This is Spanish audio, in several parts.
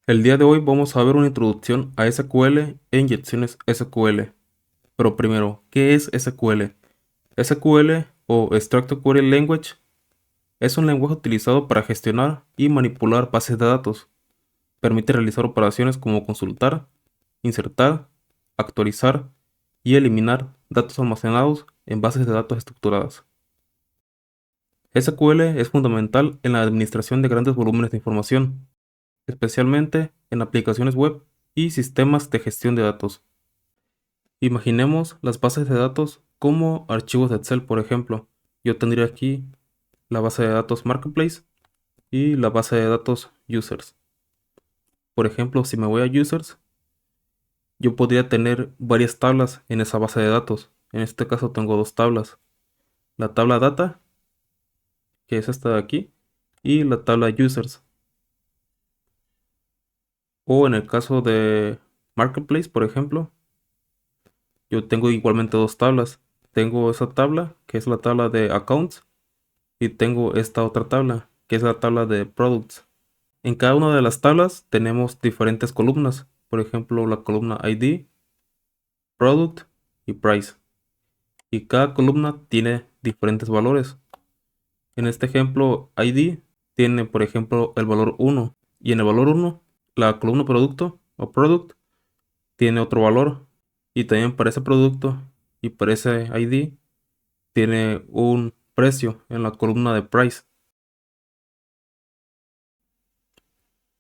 El día de hoy vamos a ver una introducción a SQL e inyecciones SQL. Pero primero, ¿qué es SQL? SQL o Structured Query Language es un lenguaje utilizado para gestionar y manipular bases de datos. Permite realizar operaciones como consultar, insertar, actualizar y eliminar datos almacenados en bases de datos estructuradas. SQL es fundamental en la administración de grandes volúmenes de información, especialmente en aplicaciones web y sistemas de gestión de datos. Imaginemos las bases de datos como archivos de Excel, por ejemplo. Yo tendría aquí la base de datos Marketplace y la base de datos Users. Por ejemplo, si me voy a Users, yo podría tener varias tablas en esa base de datos. En este caso tengo dos tablas. La tabla Data, que es esta de aquí, y la tabla Users. O en el caso de Marketplace, por ejemplo, yo tengo igualmente dos tablas. Tengo esa tabla, que es la tabla de Accounts, y tengo esta otra tabla, que es la tabla de Products. En cada una de las tablas tenemos diferentes columnas. Por ejemplo, la columna ID, Product y Price. Y cada columna tiene diferentes valores. En este ejemplo, ID tiene, por ejemplo, el valor 1. Y en el valor 1, la columna producto o product tiene otro valor. Y también para ese producto y para ese ID tiene un precio en la columna de price.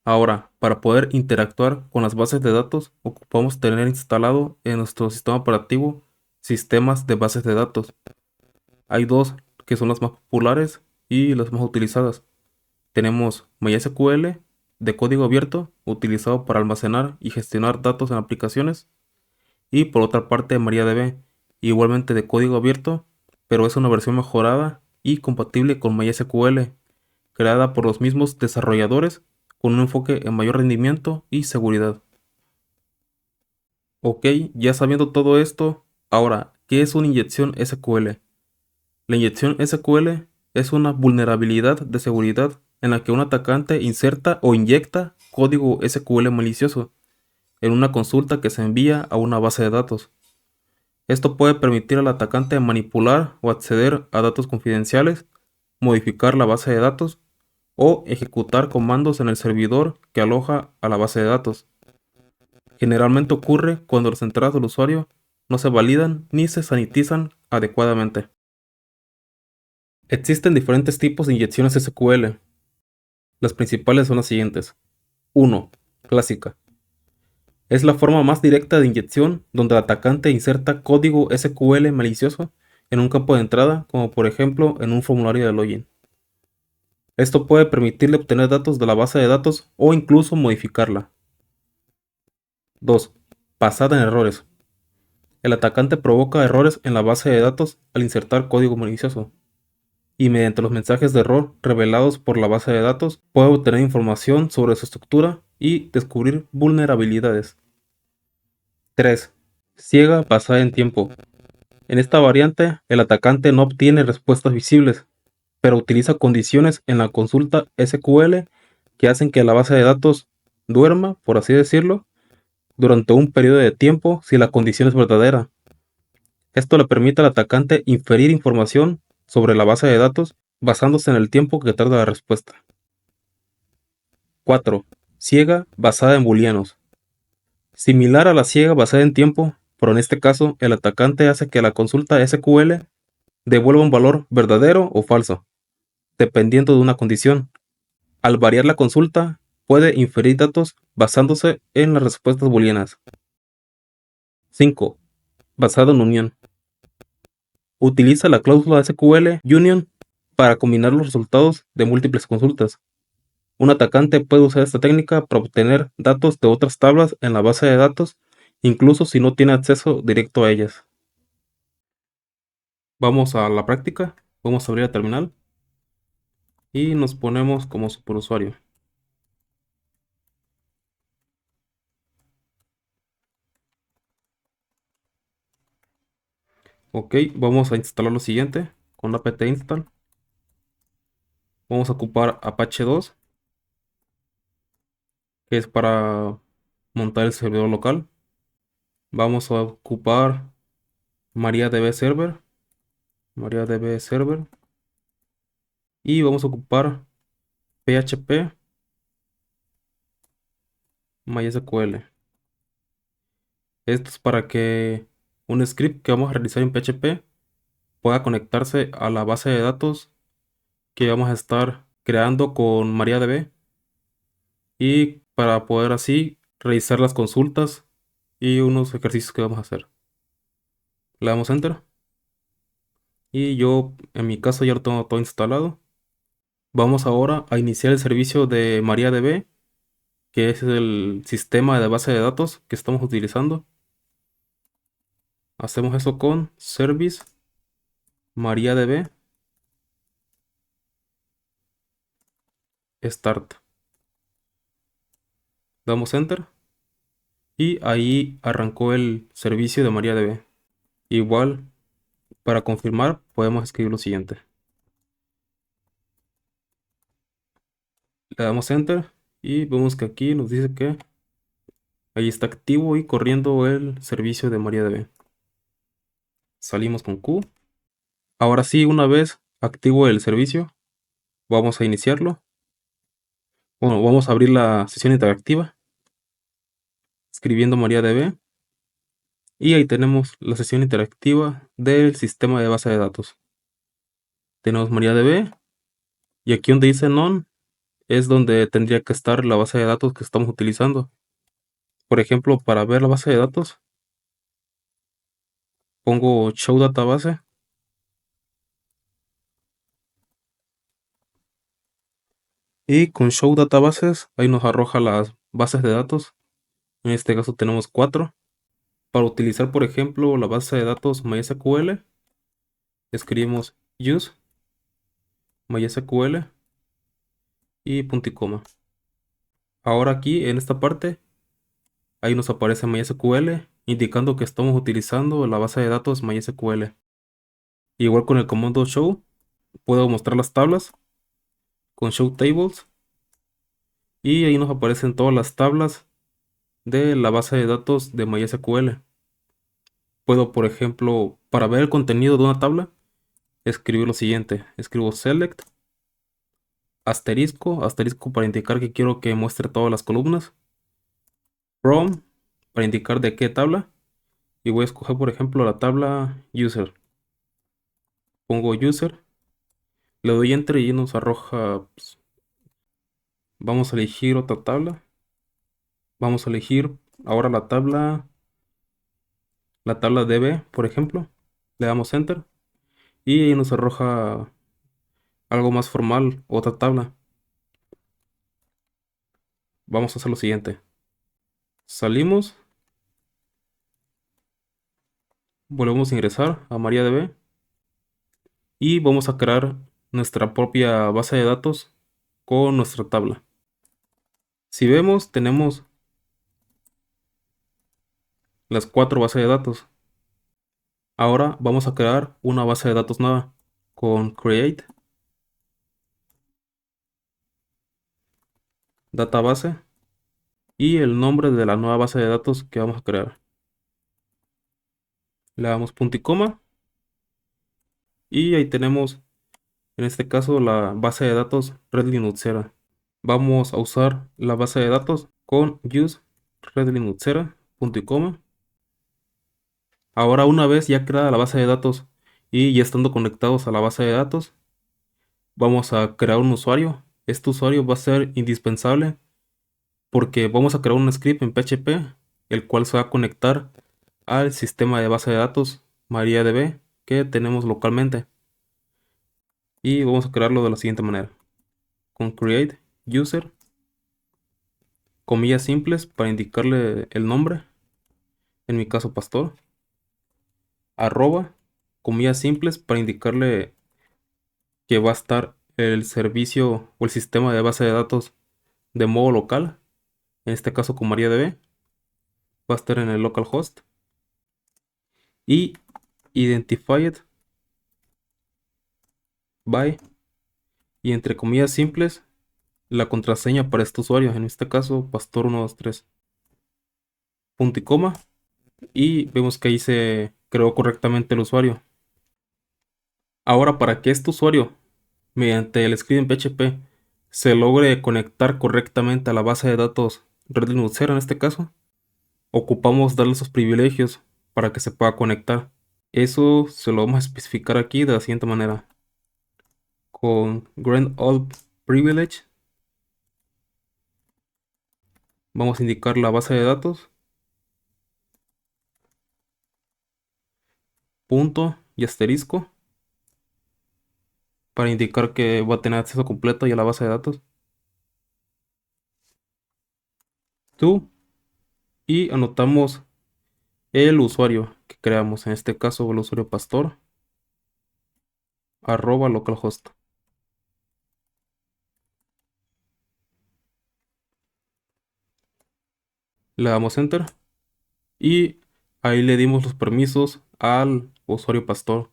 Ahora, para poder interactuar con las bases de datos, ocupamos tener instalado en nuestro sistema operativo sistemas de bases de datos. Hay dos que son las más populares y las más utilizadas. Tenemos MySQL de código abierto, utilizado para almacenar y gestionar datos en aplicaciones. Y por otra parte, MariaDB, igualmente de código abierto, pero es una versión mejorada y compatible con MySQL, creada por los mismos desarrolladores con un enfoque en mayor rendimiento y seguridad. Ok, ya sabiendo todo esto, ahora, ¿qué es una inyección SQL? La inyección SQL es una vulnerabilidad de seguridad en la que un atacante inserta o inyecta código SQL malicioso en una consulta que se envía a una base de datos. Esto puede permitir al atacante manipular o acceder a datos confidenciales, modificar la base de datos o ejecutar comandos en el servidor que aloja a la base de datos. Generalmente ocurre cuando las entradas del usuario no se validan ni se sanitizan adecuadamente. Existen diferentes tipos de inyecciones SQL. Las principales son las siguientes. 1. Clásica. Es la forma más directa de inyección donde el atacante inserta código SQL malicioso en un campo de entrada, como por ejemplo en un formulario de login. Esto puede permitirle obtener datos de la base de datos o incluso modificarla. 2. Basada en errores. El atacante provoca errores en la base de datos al insertar código malicioso, y mediante los mensajes de error revelados por la base de datos puede obtener información sobre su estructura y descubrir vulnerabilidades. 3. Ciega basada en tiempo. En esta variante, el atacante no obtiene respuestas visibles, pero utiliza condiciones en la consulta SQL que hacen que la base de datos duerma, por así decirlo, durante un periodo de tiempo si la condición es verdadera. Esto le permite al atacante inferir información sobre la base de datos basándose en el tiempo que tarda la respuesta. 4. Ciega basada en booleanos. Similar a la ciega basada en tiempo, pero en este caso el atacante hace que la consulta SQL devuelva un valor verdadero o falso, dependiendo de una condición. Al variar la consulta, puede inferir datos basándose en las respuestas booleanas. 5. Basado en unión. Utiliza la cláusula SQL Union para combinar los resultados de múltiples consultas. Un atacante puede usar esta técnica para obtener datos de otras tablas en la base de datos, incluso si no tiene acceso directo a ellas. Vamos a la práctica, vamos a abrir la terminal y nos ponemos como superusuario. Ok, vamos a instalar lo siguiente con apt install. Vamos a ocupar Apache 2, que es para montar el servidor local. Vamos a ocupar MariaDB Server, MariaDB Server, y vamos a ocupar PHP MySQL. Esto es para que un script que vamos a realizar en PHP pueda conectarse a la base de datos que vamos a estar creando con MariaDB y para poder así realizar las consultas y unos ejercicios que vamos a hacer. Le damos Enter y yo en mi caso ya lo tengo todo instalado. Vamos ahora a iniciar el servicio de MariaDB, que es el sistema de base de datos que estamos utilizando. Hacemos eso con service MariaDB start. Damos Enter y ahí arrancó el servicio de MariaDB. Igual, para confirmar, podemos escribir lo siguiente. Le damos Enter y vemos que aquí nos dice que ahí está activo y corriendo el servicio de MariaDB. Salimos con Q. Ahora sí, una vez activo el servicio, vamos a iniciarlo. Bueno, vamos a abrir la sesión interactiva escribiendo MariaDB y ahí tenemos la sesión interactiva del sistema de base de datos. Tenemos MariaDB y aquí donde dice None es donde tendría que estar la base de datos que estamos utilizando. Por ejemplo, para ver la base de datos, pongo Show Database y con Show Databases ahí nos arroja las bases de datos. En este caso tenemos 4. Para utilizar, por ejemplo, la base de datos MySQL, escribimos use MySQL y punto y coma. Ahora aquí en esta parte, ahí nos aparece MySQL, indicando que estamos utilizando la base de datos MySQL. Igual con el comando show, puedo mostrar las tablas con show tables y ahí nos aparecen todas las tablas de la base de datos de MySQL. Puedo, por ejemplo, para ver el contenido de una tabla, escribir lo siguiente. Escribo select asterisco, asterisco para indicar que quiero que muestre todas las columnas. From para indicar de qué tabla. Y voy a escoger, por ejemplo, la tabla user. Pongo user, le doy enter y nos arroja, pues, vamos a elegir otra tabla. Vamos a elegir ahora la tabla DB, por ejemplo. Le damos enter y ahí nos arroja algo más formal, otra tabla. Vamos a hacer lo siguiente. Salimos, volvemos a ingresar a MariaDB y vamos a crear nuestra propia base de datos con nuestra tabla. Si vemos, tenemos las 4 bases de datos. Ahora vamos a crear una base de datos nueva con create database y el nombre de la nueva base de datos que vamos a crear. Le damos punto y coma y ahí tenemos en este caso la base de datos Red Linuxera. Vamos a usar la base de datos con use Red Linuxera, punto y coma. Ahora una vez ya creada la base de datos y ya estando conectados a la base de datos, vamos a crear un usuario. Este usuario va a ser indispensable porque vamos a crear un script en PHP, el cual se va a conectar al sistema de base de datos MariaDB que tenemos localmente. Y vamos a crearlo de la siguiente manera. Con create user, comillas simples para indicarle el nombre, en mi caso pastor, arroba, comillas simples para indicarle que va a estar el servicio o el sistema de base de datos de modo local, en este caso con MariaDB, va a estar en el localhost y identified by y entre comillas simples la contraseña para este usuario, en este caso pastor123, punto y coma, y vemos que ahí se creó correctamente el usuario. Ahora, para que este usuario, mediante el script en PHP, se logre conectar correctamente a la base de datos Red Linux 0 en este caso, ocupamos darle esos privilegios para que se pueda conectar. Eso se lo vamos a especificar aquí de la siguiente manera. Con Grant All Privilege vamos a indicar la base de datos, punto y asterisco, para indicar que va a tener acceso completo y a la base de datos. Tú y anotamos el usuario que creamos, en este caso el usuario pastor, @localhost. Le damos enter y ahí le dimos los permisos al usuario pastor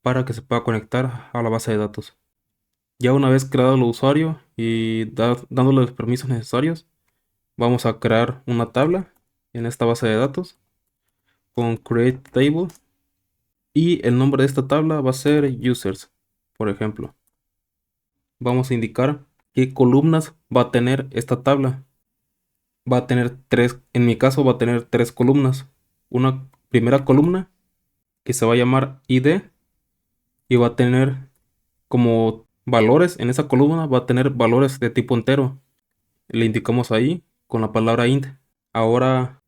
para que se pueda conectar a la base de datos. Ya una vez creado el usuario y dándole los permisos necesarios, vamos a crear una tabla en esta base de datos con create table y el nombre de esta tabla va a ser users, por ejemplo. Vamos a indicar qué columnas va a tener esta tabla. Va a tener tres, en mi caso va a tener tres columnas. Una primera columna que se va a llamar ID y va a tener como valores, en esa columna va a tener valores de tipo entero. Le indicamos ahí con la palabra int. Ahora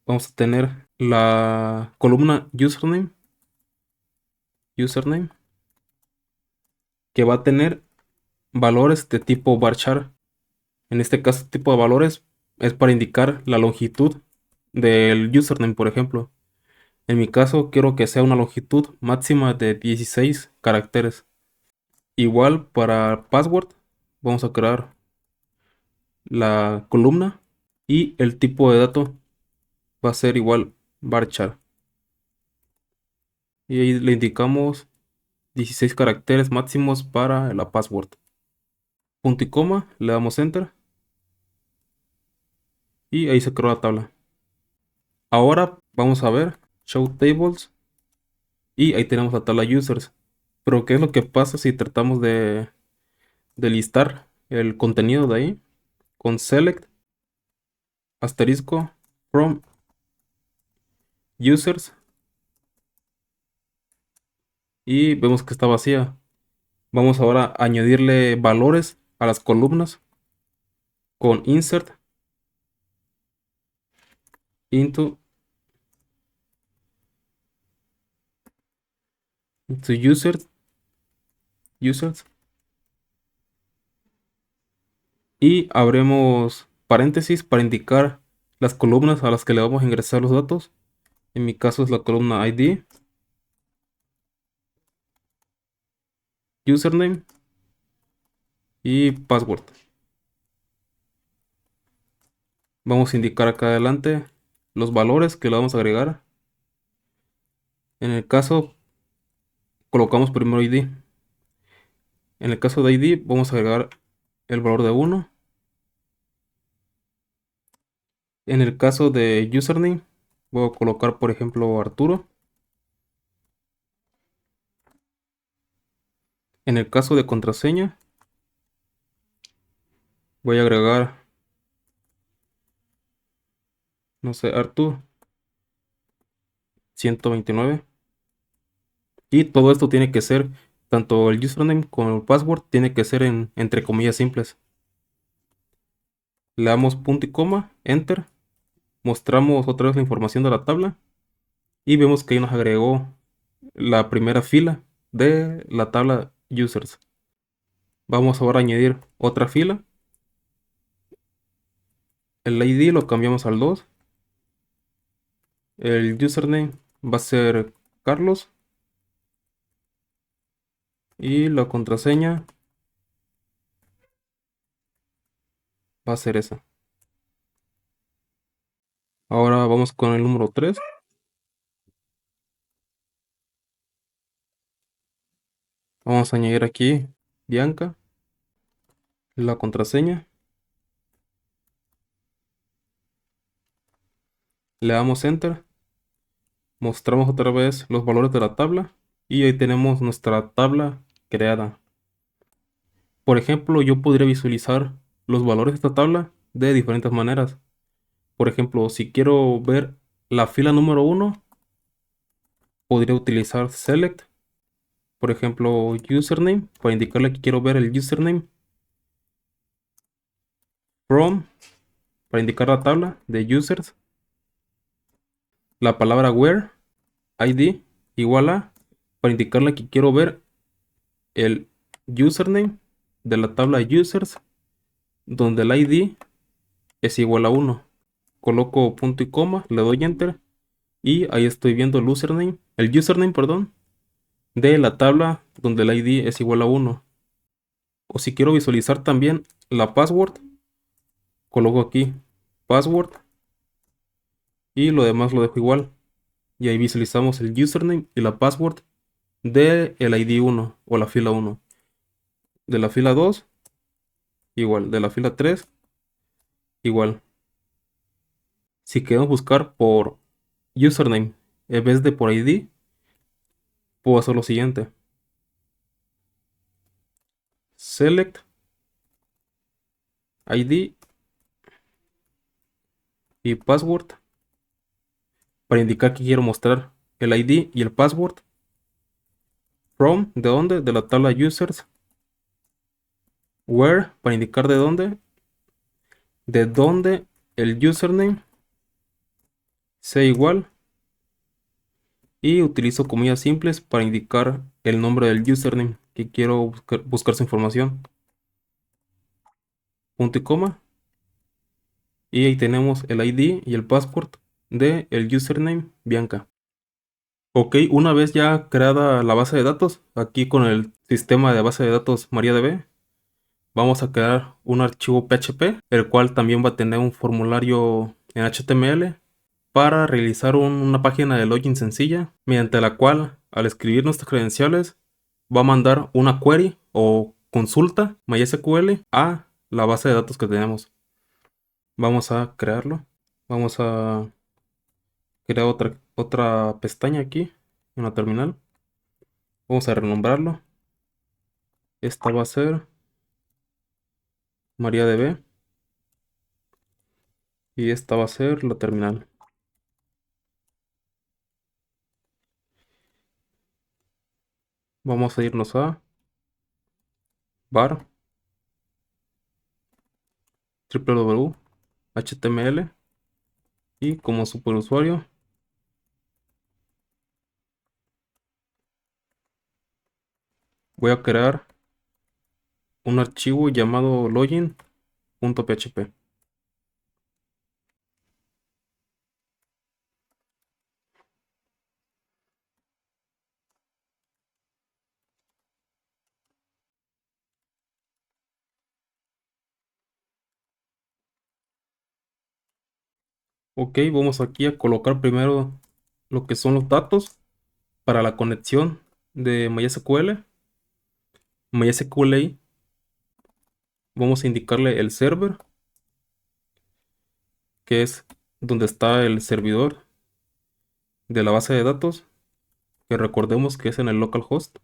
vamos a tener la columna username, que va a tener valores de tipo varchar. En este caso, este tipo de valores es para indicar la longitud del username, por ejemplo. En mi caso, quiero que sea una longitud máxima de 16 caracteres. Igual para password, vamos a crear la columna y el tipo de dato va a ser igual varchar. Y ahí le indicamos 16 caracteres máximos para la password. Punto y coma, le damos enter y ahí se creó la tabla. Ahora vamos a ver show tables y ahí tenemos la tabla users. Pero ¿qué es lo que pasa si tratamos de listar el contenido de ahí? Con select asterisco from users y vemos que está vacía. Vamos ahora a añadirle valores a las columnas con insert into users y abremos paréntesis para indicar las columnas a las que le vamos a ingresar los datos. En mi caso es la columna ID, username y password. Vamos a indicar acá adelante los valores que le vamos a agregar. En el caso, colocamos primero ID. En el caso de ID, vamos a agregar el valor de 1. En el caso de username, voy a colocar, por ejemplo, Arturo. En el caso de contraseña, voy a agregar, no sé, Arturo 129. Y todo esto tiene que ser, tanto el username como el password, tiene que ser entre comillas simples. Le damos punto y coma, enter. Mostramos otra vez la información de la tabla y vemos que ahí nos agregó la primera fila de la tabla users. Vamos ahora a añadir otra fila. El ID lo cambiamos al 2. El username va a ser Carlos y la contraseña va a ser esa. Ahora vamos con el número 3. Vamos a añadir aquí Bianca. la contraseña, le damos Enter, mostramos otra vez los valores de la tabla y ahí tenemos nuestra tabla creada. Por ejemplo, yo podría visualizar los valores de esta tabla de diferentes maneras. Por ejemplo, si quiero ver la fila número uno, podría utilizar select, por ejemplo, username, para indicarle que quiero ver el username, from, para indicar la tabla de users, la palabra where, id, igual a, para indicarle que quiero ver el username de la tabla de users, donde el id es igual a 1. Coloco punto y coma, le doy enter y ahí estoy viendo el username, perdón, de la tabla donde el id es igual a 1. O si quiero visualizar también la password, coloco aquí password y lo demás lo dejo igual. Y ahí visualizamos el username y la password de el ID 1 o la fila 1. De la fila 2, igual. De la fila 3, igual. Si queremos buscar por username en vez de por ID, puedo hacer lo siguiente. Select ID y password para indicar que quiero mostrar el ID y el password. From, ¿de dónde? De la tabla users. Where, para indicar de dónde. De dónde el username sea igual. Y utilizo comillas simples para indicar el nombre del username que quiero buscar su información. Punto y coma. Y ahí tenemos el ID y el password de el username Bianca. Ok, una vez ya creada la base de datos, aquí con el sistema de base de datos MariaDB, vamos a crear un archivo PHP, el cual también va a tener un formulario en HTML para realizar una página de login sencilla, mediante la cual, al escribir nuestras credenciales, va a mandar una query o consulta MySQL a la base de datos que tenemos. Vamos a crearlo. Vamos a crear otra pestaña aquí en la terminal. Vamos a renombrarlo. Esta va a ser MariaDB y esta va a ser la terminal. Vamos a irnos a var www.html y como superusuario voy a crear un archivo llamado login.php. Ok, vamos aquí a colocar primero lo que son los datos para la conexión de MySQL. MySQL, vamos a indicarle el server, que es donde está el servidor de la base de datos, que recordemos que es en el localhost.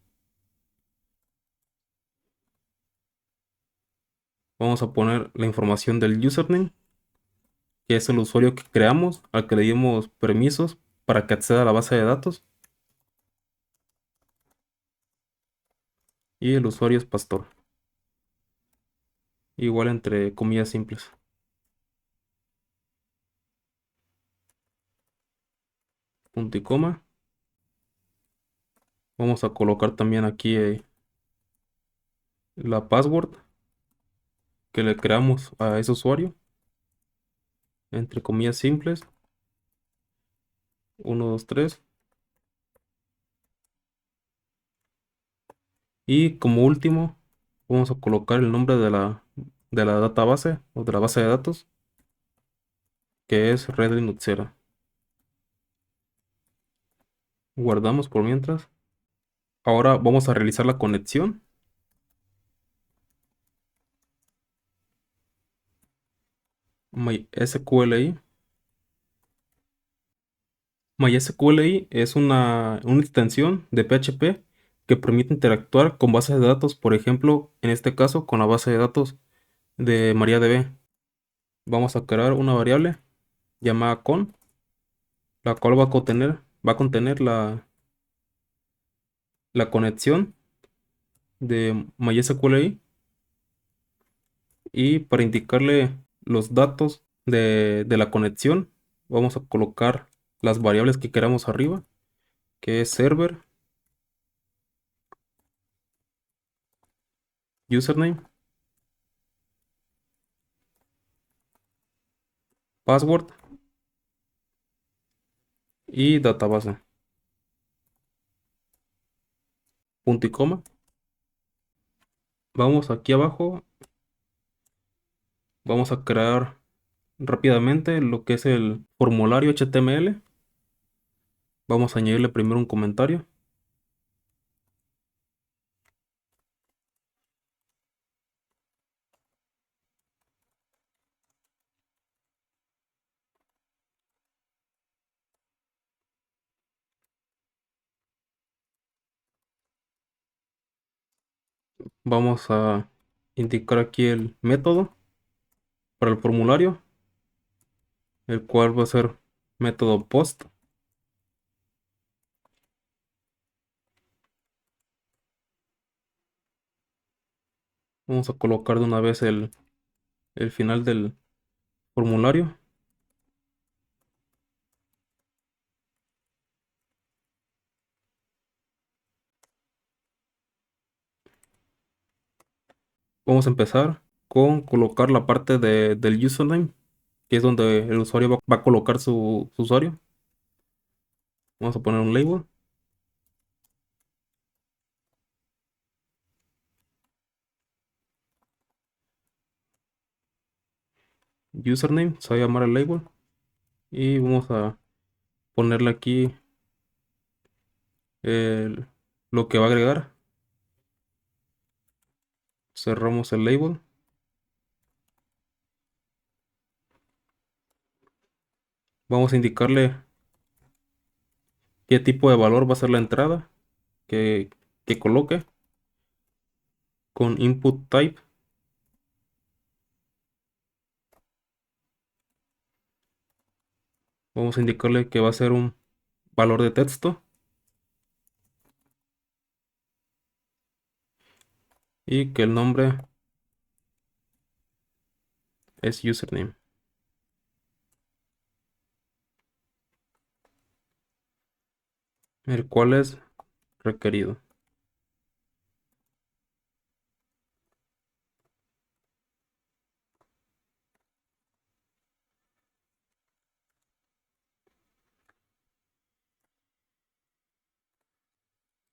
Vamos a poner la información del username, que es el usuario que creamos, al que le dimos permisos para que acceda a la base de datos. Y el usuario es pastor. Igual entre comillas simples. Punto y coma. Vamos a colocar también aquí la password que le creamos a ese usuario. Entre comillas simples. 1, 2, 3. Y como último, vamos a colocar el nombre de la database o de la base de datos, que es Red Linuxera. Guardamos por mientras. Ahora vamos a realizar la conexión. MySQLi. MySQLi es una extensión de PHP que permite interactuar con bases de datos, por ejemplo, en este caso con la base de datos de MariaDB. Vamos a crear una variable llamada con, la cual va a contener la conexión de MySQLi, y para indicarle los datos de la conexión, vamos a colocar las variables que queramos arriba, que es server, username, password y database. Punto y coma. Vamos aquí abajo, vamos a crear rápidamente lo que es el formulario HTML. Vamos a añadirle primero un comentario. Vamos a indicar aquí el método para el formulario, el cual va a ser método post. Vamos a colocar de una vez el final del formulario. Vamos a empezar con colocar la parte del username, que es donde el usuario va a colocar su usuario. Vamos a poner un label. Username, se va a llamar el label. Y vamos a ponerle aquí el- lo que va a agregar. Cerramos el label. Vamos a indicarle qué tipo de valor va a ser la entrada que coloque con input type. Vamos a indicarle que va a ser un valor de texto y que el nombre es username, el cual es requerido.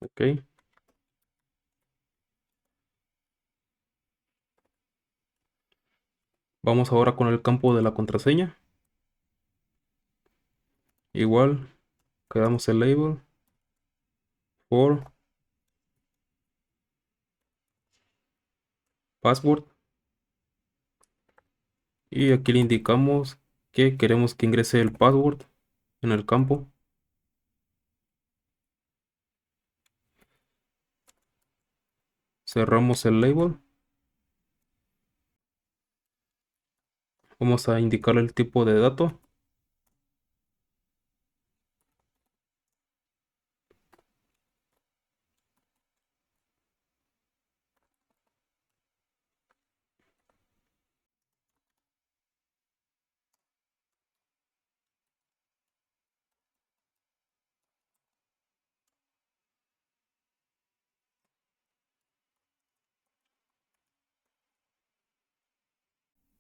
Ok. Vamos ahora con el campo de la contraseña. Igual, creamos el label for password y aquí le indicamos que queremos que ingrese el password en el campo. Cerramos el label. Vamos a indicarle el tipo de dato.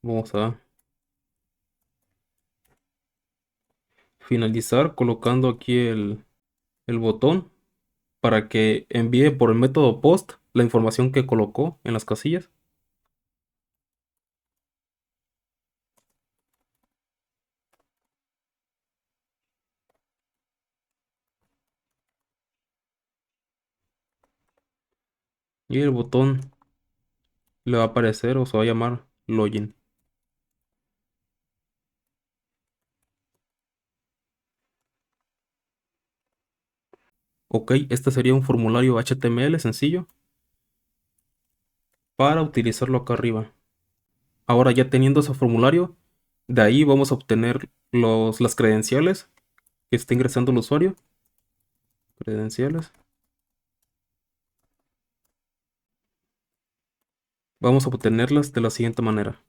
Vamos a finalizar colocando aquí el botón para que envíe por el método post la información que colocó en las casillas. Y el botón le va a aparecer o se va a llamar login. Ok, este sería un formulario HTML sencillo para utilizarlo acá arriba. Ahora ya teniendo ese formulario, de ahí vamos a obtener las credenciales que está ingresando el usuario. Credenciales. Vamos a obtenerlas de la siguiente manera.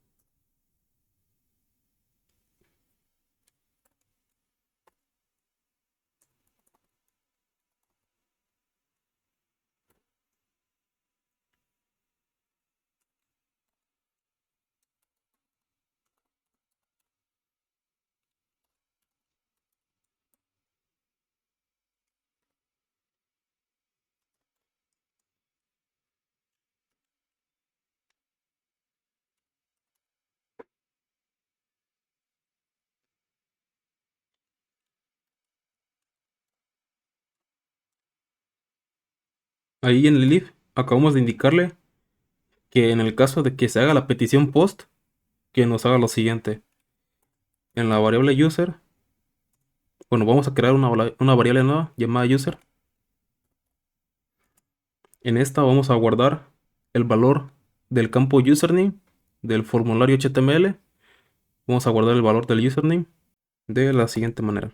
Ahí en el if acabamos de indicarle que en el caso de que se haga la petición post, que nos haga lo siguiente. En la variable user, bueno, vamos a crear una variable nueva llamada user. En esta vamos a guardar el valor del campo username del formulario HTML. Vamos a guardar el valor del username de la siguiente manera.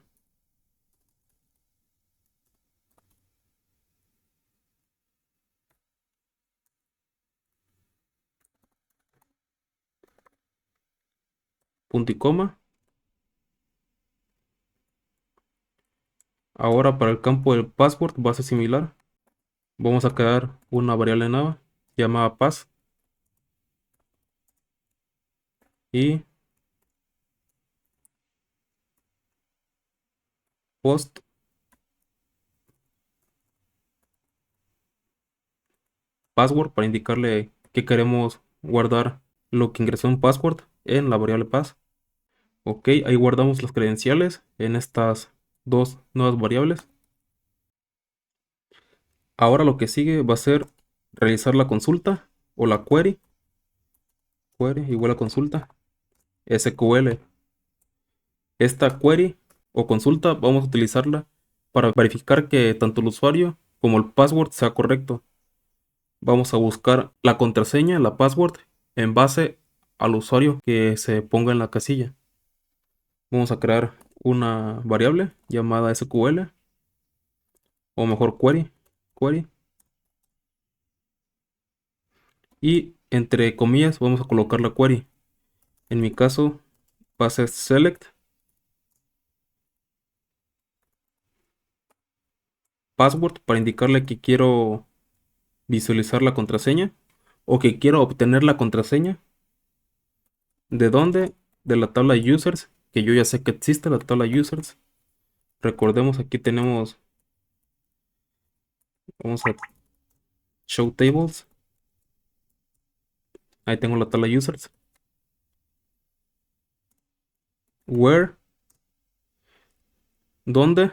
Punto y coma. Ahora para el campo del password va a ser similar. Vamos a crear una variable nueva llamada pass y post password para indicarle que queremos guardar lo que ingresó en password en la variable pass. Ok, ahí guardamos las credenciales en estas dos nuevas variables. Ahora lo que sigue va a ser realizar la consulta o la query. Query igual a consulta. SQL. Esta query o consulta vamos a utilizarla para verificar que tanto el usuario como el password sea correcto. Vamos a buscar la contraseña, la password, en base al usuario que se ponga en la casilla. Vamos a crear una variable llamada SQL o mejor query, y entre comillas vamos a colocar la query. En mi caso va a ser select password para indicarle que quiero visualizar la contraseña o que quiero obtener la contraseña. ¿De dónde? De la tabla users, que yo ya sé que existe la tabla users. Recordemos, aquí tenemos, vamos a show tables. Ahí tengo la tabla users. Where, ¿dónde?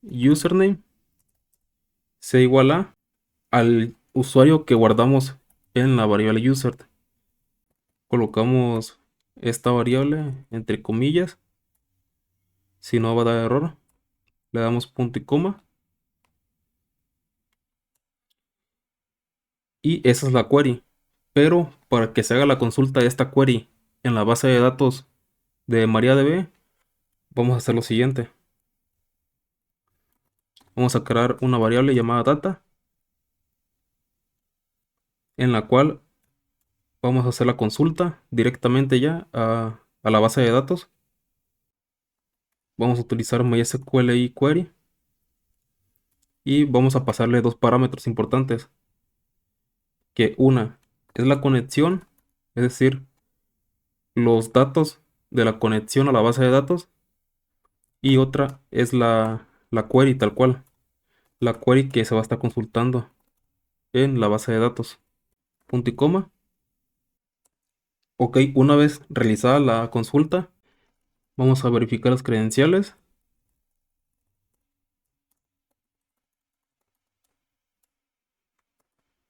Username sea igual a al usuario que guardamos en la variable user. Colocamos esta variable entre comillas. Si no va a dar error, le damos punto y coma. Y esa es la query. Pero para que se haga la consulta de esta query en la base de datos de MariaDB, vamos a hacer lo siguiente. Vamos a crear una variable llamada data, en la cual vamos a hacer la consulta directamente ya a la base de datos. Vamos a utilizar MySQL y query y vamos a pasarle dos parámetros importantes, que una es la conexión, es decir, los datos de la conexión a la base de datos, y otra es la query tal cual, la query que se va a estar consultando en la base de datos. Punto y coma. Ok, una vez realizada la consulta, vamos a verificar las credenciales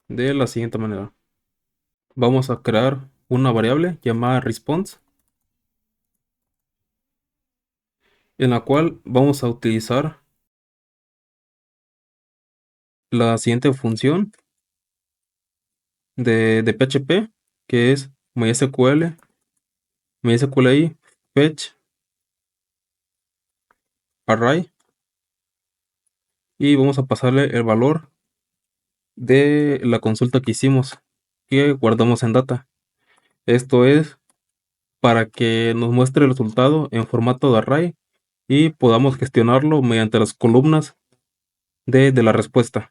de la siguiente manera. Vamos a crear una variable llamada response, en la cual vamos a utilizar la siguiente función de PHP, que es MySQLi fetch array, y vamos a pasarle el valor de la consulta que hicimos, que guardamos en data. Esto es para que nos muestre el resultado en formato de array y podamos gestionarlo mediante las columnas de la respuesta.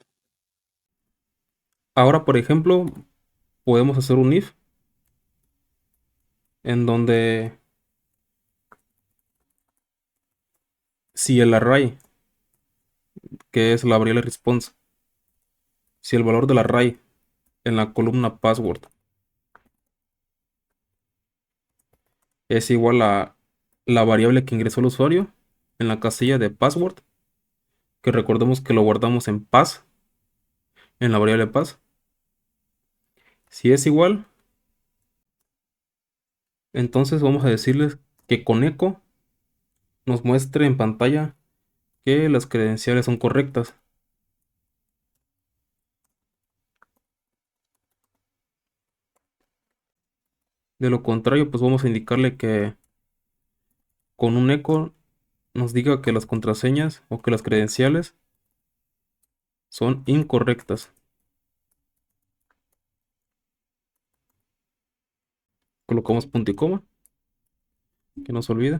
Ahora, por ejemplo, podemos hacer un if en donde si el array, que es la variable response, si el valor del array en la columna password es igual a la variable que ingresó el usuario en la casilla de password, que recordemos que lo guardamos en pass, en la variable pass. Si es igual, entonces vamos a decirles que con eco nos muestre en pantalla que las credenciales son correctas. De lo contrario, pues vamos a indicarle que con un eco nos diga que las contraseñas o que las credenciales son incorrectas. Colocamos punto y coma, que no se olvide.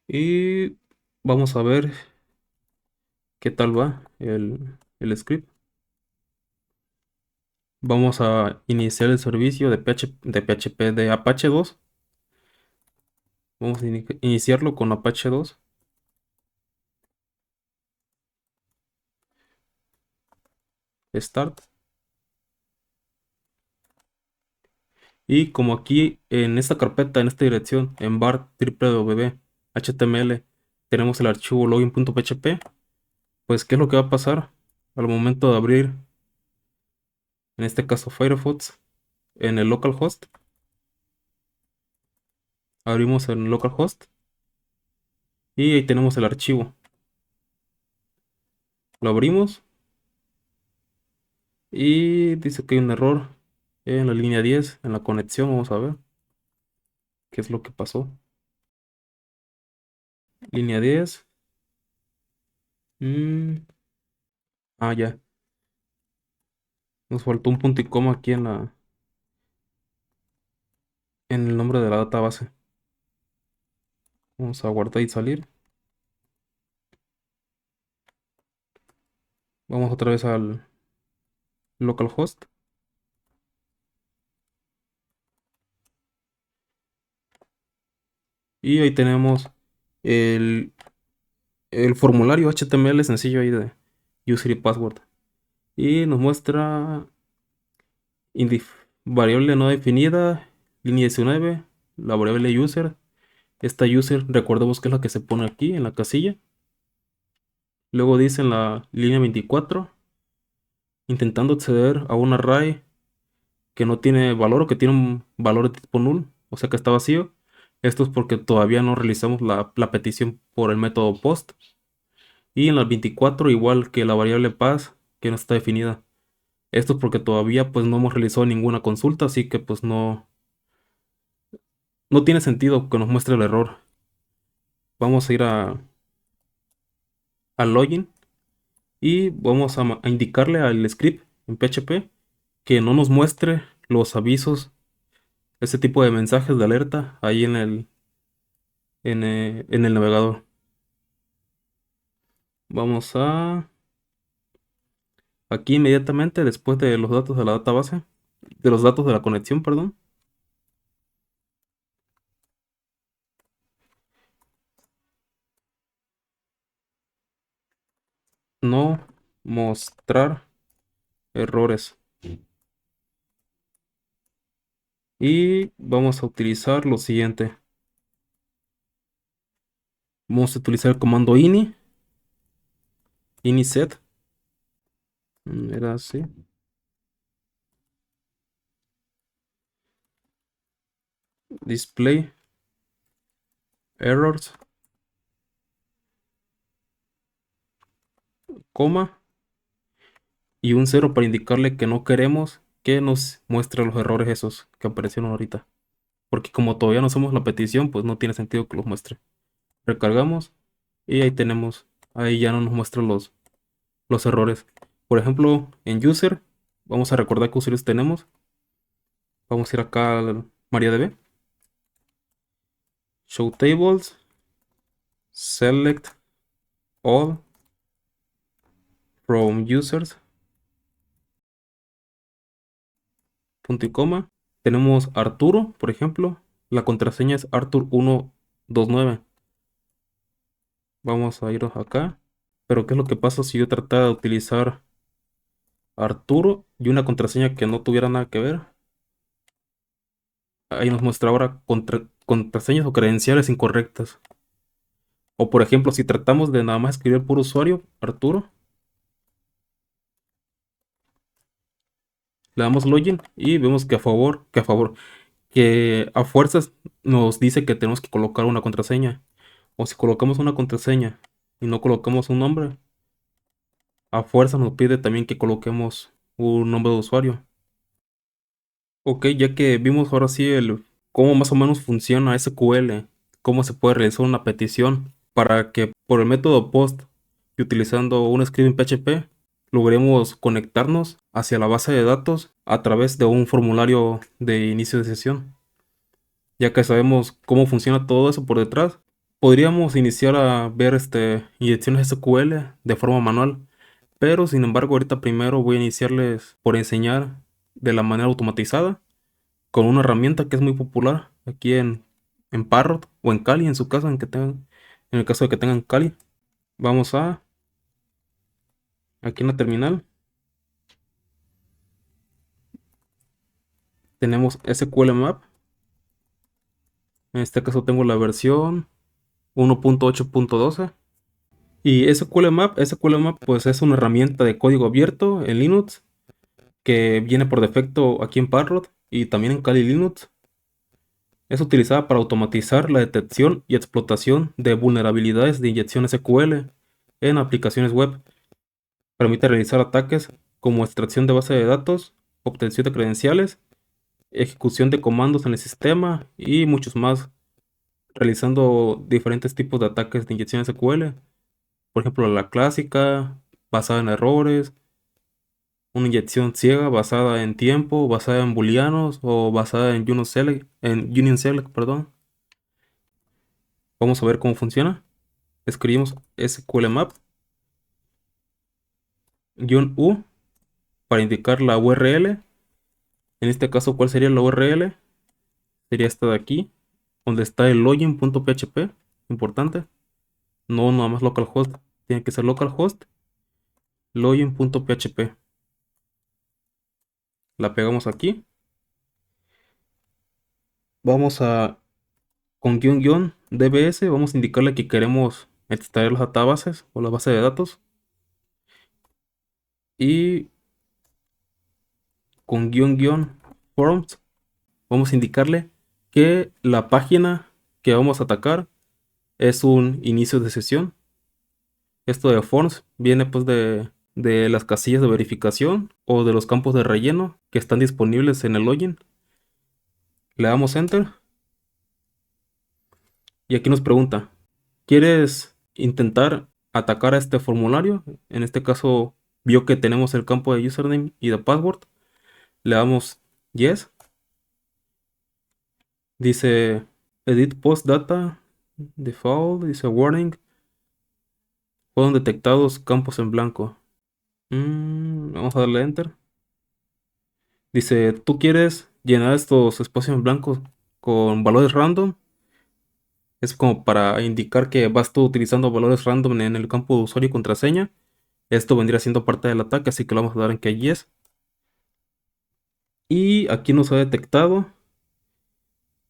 Y vamos a ver qué tal va el script. Vamos a iniciar el servicio de PHP de Apache 2. Vamos a iniciarlo con Apache 2. Start. Y como aquí en esta carpeta, en esta dirección, en var www.html, tenemos el archivo login.php, pues ¿qué es lo que va a pasar al momento de abrir, en este caso Firefox, en el localhost? Abrimos en localhost y ahí tenemos el archivo. Lo abrimos y dice que hay un error en la línea 10, en la conexión. Vamos a ver qué es lo que pasó. Línea 10. Ya. Nos faltó un punto y coma aquí en el nombre de la database. Vamos a guardar y salir. Vamos otra vez al localhost. Y ahí tenemos el, el formulario HTML sencillo ahí de user y password. Y nos muestra variable no definida, línea 19, la variable user. Esta user, recordemos que es la que se pone aquí en la casilla. Luego dice en la línea 24, intentando acceder a un array que no tiene valor o que tiene un valor de tipo null, o sea que está vacío. Esto es porque todavía no realizamos la petición por el método post. Y en las 24, igual que la variable pass, que no está definida. Esto es porque todavía pues no hemos realizado ninguna consulta, así que pues no tiene sentido que nos muestre el error. Vamos a ir al login y vamos a indicarle al script en PHP que no nos muestre los avisos, ese tipo de mensajes de alerta ahí en el navegador. Vamos aquí inmediatamente después de los datos de la database, de los datos de la conexión, perdón. No mostrar errores. Y vamos a utilizar lo siguiente. Vamos a utilizar el comando iniset. Era así. Display errors, coma. y un cero para indicarle que no queremos que nos muestre los errores esos que aparecieron ahorita. Porque como todavía no hacemos la petición, pues no tiene sentido que los muestre. Recargamos y ahí tenemos, ahí ya no nos muestra los errores. Por ejemplo, en user, vamos a recordar qué usuarios tenemos. Vamos a ir acá al MariaDB, Show Tables, Select All from Users, punto y coma. Tenemos Arturo, por ejemplo. La contraseña es Artur129. Vamos a ir acá. Pero ¿qué es lo que pasa si yo tratara de utilizar Arturo y una contraseña que no tuviera nada que ver? Ahí nos muestra ahora contraseñas o credenciales incorrectas. O por ejemplo, si tratamos de nada más escribir por usuario, Arturo, le damos login y vemos que a fuerzas nos dice que tenemos que colocar una contraseña. O si colocamos una contraseña y no colocamos un nombre, a fuerza nos pide también que coloquemos un nombre de usuario. Ok, ya que vimos ahora sí cómo más o menos funciona SQL, cómo se puede realizar una petición para que por el método POST y utilizando un script en PHP logremos conectarnos hacia la base de datos a través de un formulario de inicio de sesión. Ya que sabemos cómo funciona todo eso por detrás, podríamos iniciar a ver inyecciones SQL de forma manual. Pero sin embargo, ahorita primero voy a iniciarles por enseñar de la manera automatizada con una herramienta que es muy popular aquí en Parrot o en Kali, en su caso, en el caso de que tengan Kali. Vamos aquí en la terminal, tenemos SQL Map. En este caso tengo la versión 1.8.12. Y SQL Map pues es una herramienta de código abierto en Linux que viene por defecto aquí en Parrot y también en Kali Linux. Es utilizada para automatizar la detección y explotación de vulnerabilidades de inyección SQL en aplicaciones web. Permite realizar ataques como extracción de base de datos, obtención de credenciales, ejecución de comandos en el sistema y muchos más, realizando diferentes tipos de ataques de inyección SQL. Por ejemplo, la clásica, basada en errores, una inyección ciega basada en tiempo, basada en booleanos o basada Union Select, perdón. Vamos a ver cómo funciona. Escribimos SQL map -u para indicar la URL. En este caso, ¿cuál sería la URL? Sería esta de aquí, donde está el login.php. Importante. No nada más localhost. Tiene que ser localhost login.php. La pegamos aquí. Vamos a con dbs. Vamos a indicarle que queremos extraer las databases o la base de datos. Y con forms vamos a indicarle que la página que vamos a atacar es un inicio de sesión. Esto de forms viene pues de las casillas de verificación o de los campos de relleno que están disponibles en el login. Le damos enter y aquí nos pregunta, ¿quieres intentar atacar a este formulario? En este caso vio que tenemos el campo de username y de password. Le damos yes. Dice edit post data default. Dice warning. Fueron detectados campos en blanco. Vamos a darle enter. Dice, ¿tú quieres llenar estos espacios en blanco con valores random? Es como para indicar que vas tú utilizando valores random en el campo de usuario y contraseña. Esto vendría siendo parte del ataque, así que lo vamos a dar en que yes. Y aquí nos ha detectado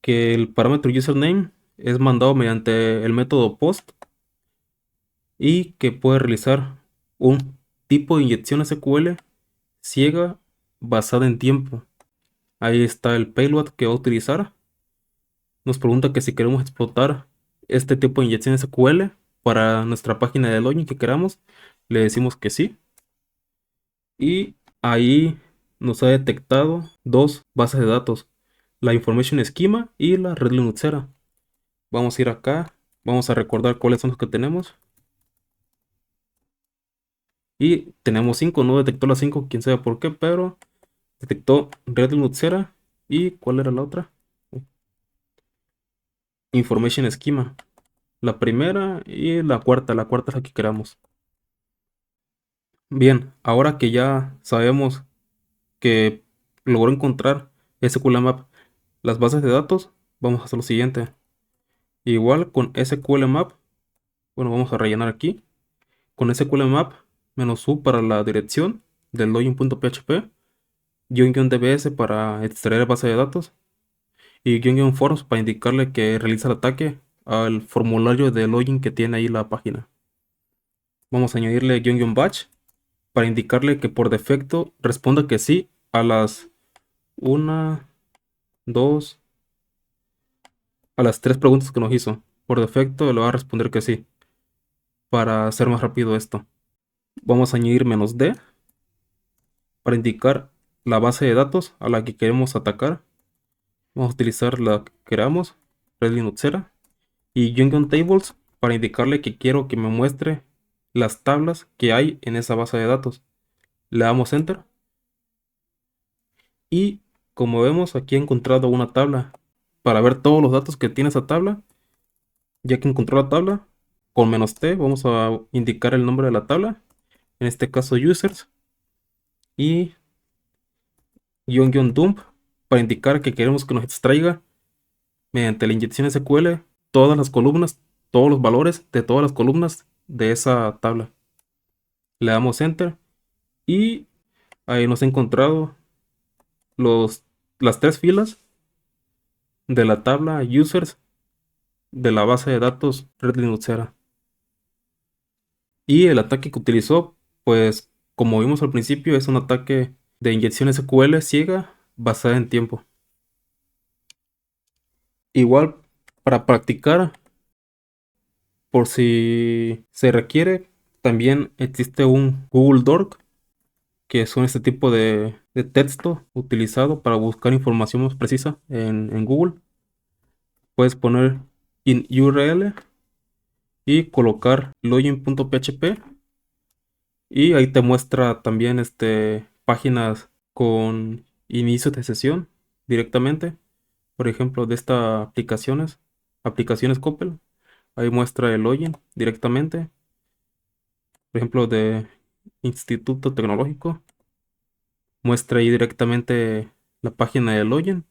que el parámetro username es mandado mediante el método post y que puede realizar un tipo de inyección SQL ciega basada en tiempo. Ahí está el payload que va a utilizar. Nos pregunta que si queremos explotar este tipo de inyección SQL para nuestra página de login que queramos. Le decimos que sí. Y ahí nos ha detectado dos bases de datos, la Information Schema y la Red Linuxera. Vamos a ir acá, vamos a recordar cuáles son los que tenemos. Y tenemos 5, no detectó las 5, quién sabe por qué, pero detectó Red Linuxera. ¿Y cuál era la otra? Information Schema. La primera y la cuarta es la que queramos. Bien, ahora que ya sabemos que logró encontrar SQL Map las bases de datos, vamos a hacer lo siguiente. Igual con SQL Map, bueno, vamos a rellenar aquí. Con SQL Map -u para la dirección del login.php, --dbs para extraer base de datos y --forms para indicarle que realiza el ataque al formulario de login que tiene ahí la página. Vamos a añadirle --batch para indicarle que por defecto responda que sí a las 1, 2, a las 3 preguntas que nos hizo. Por defecto le va a responder que sí, para hacer más rápido esto. Vamos a añadir -d para indicar la base de datos a la que queremos atacar. Vamos a utilizar la que queramos, Red Linuxera. Y tables para indicarle que quiero que me muestre las tablas que hay en esa base de datos. Le damos Enter. Y como vemos, aquí he encontrado una tabla. Para ver todos los datos que tiene esa tabla, ya que encontró la tabla, con -t vamos a indicar el nombre de la tabla. En este caso, users. Y --dump para indicar que queremos que nos extraiga mediante la inyección SQL todas las columnas, todos los valores de todas las columnas de esa tabla. Le damos Enter y ahí nos ha encontrado las 3 filas de la tabla users de la base de datos Red Linuxera. Y el ataque que utilizó, pues como vimos al principio, es un ataque de inyección SQL ciega basada en tiempo. Igual, para practicar, por si se requiere, también existe un Google Doc, que son este tipo de texto utilizado para buscar información más precisa en Google. Puedes poner in URL y colocar login.php y ahí te muestra también páginas con inicio de sesión directamente. Por ejemplo, de estas aplicaciones Coppel, ahí muestra el login directamente. Por ejemplo, de Instituto Tecnológico, muestra ahí directamente la página de login.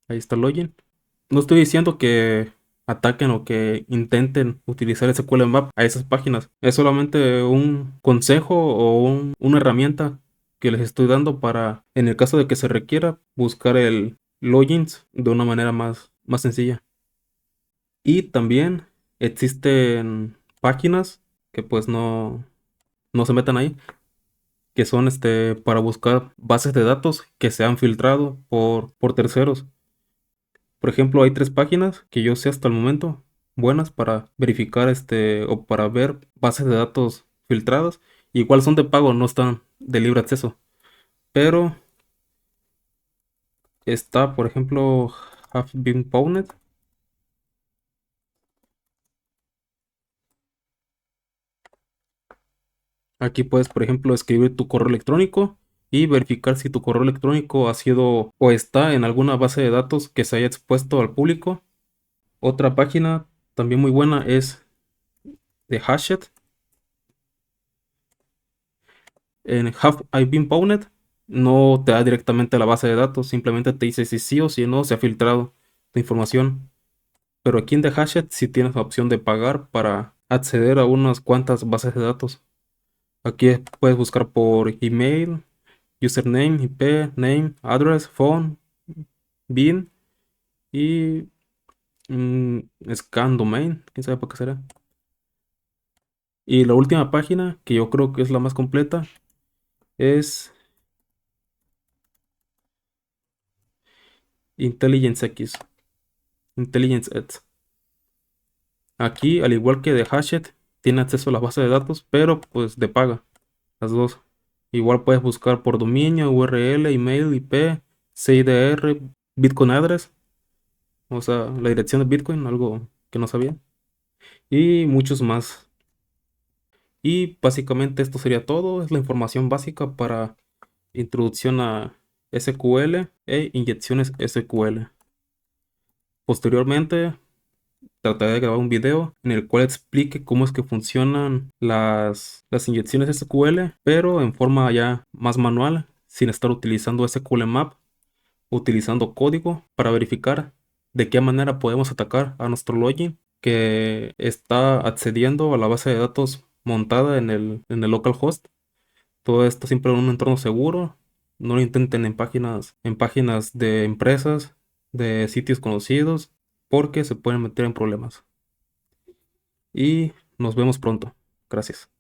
Ahí está el login. No estoy diciendo que ataquen o que intenten utilizar SQL Map a esas páginas. Es solamente un consejo o una herramienta que les estoy dando para, en el caso de que se requiera, buscar el logins de una manera más sencilla. Y también existen páginas que pues no se metan ahí, que son para buscar bases de datos que se han filtrado por terceros. Por ejemplo, hay 3 páginas que yo sé hasta el momento buenas para verificar o para ver bases de datos filtradas. Igual son de pago, no están de libre acceso. Pero está, por ejemplo, Have Been Pwned. Aquí puedes, por ejemplo, escribir tu correo electrónico y verificar si tu correo electrónico ha sido o está en alguna base de datos que se haya expuesto al público. Otra página también muy buena es de Hashit. En Have I Been Pwned no te da directamente a la base de datos, simplemente te dice si sí o si no se ha filtrado tu información. Pero aquí en The Hashit sí tienes la opción de pagar para acceder a unas cuantas bases de datos. Aquí puedes buscar por email, username, IP, name, address, phone, bin y scan domain, quién sabe por qué será. Y la última página, que yo creo que es la más completa, es Intelligence X, Intelligence X. Aquí, al igual que de Hashit, tiene acceso a la base de datos, pero pues de paga, las dos. Igual puedes buscar por dominio, URL, email, IP, CIDR, Bitcoin address, o sea, la dirección de Bitcoin, algo que no sabía, y muchos más. Y básicamente esto sería todo, es la información básica para introducción a SQL e inyecciones SQL. Posteriormente, trataré de grabar un video en el cual explique cómo es que funcionan las inyecciones SQL, pero en forma ya más manual, sin estar utilizando SQL Map, utilizando código para verificar de qué manera podemos atacar a nuestro login que está accediendo a la base de datos montada en el localhost. Todo esto siempre en un entorno seguro. No lo intenten en páginas de empresas, de sitios conocidos, porque se pueden meter en problemas. Y nos vemos pronto. Gracias.